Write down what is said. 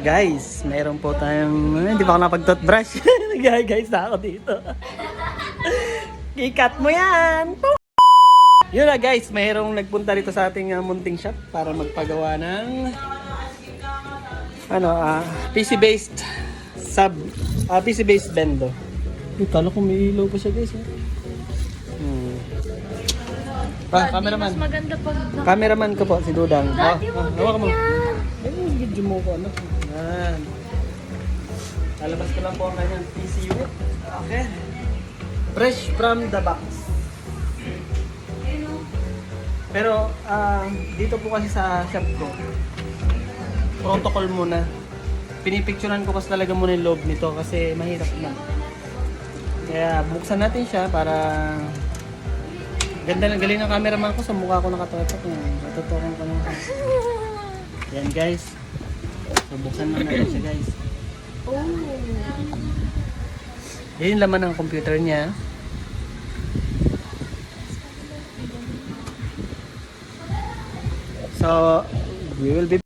Guys, mayroon po tayong, hindi pa ako napag-toothbrush. Guys, na ako dito. Ikat mo yan! Yun na guys, mayroong nagpunta dito sa ating munting shop para magpagawa ng PC-based PC-based bendo. Kala ko may ilaw pa siya guys. Cameraman. Mas maganda pag... Cameraman ko po, si Dudang. Dati mo hawakan mo. ganyan. Ay, video mo ko, ano? Yan. Lalabas ko lang po ang kanyang PC unit. Okay. Fresh from the box. Pero, dito po kasi sa shop ko, protocol muna. Pinipicturean ko kasi talaga muna yung loob nito kasi mahirap na. Kaya, buksan natin siya para... Ganda ng galing ng cameraman ko sa mukha ko nakatatak. Natutukan ko naman. Yan guys. So, buksan na natin siya guys. Oh. Yan yung laman ng computer niya. So, we will be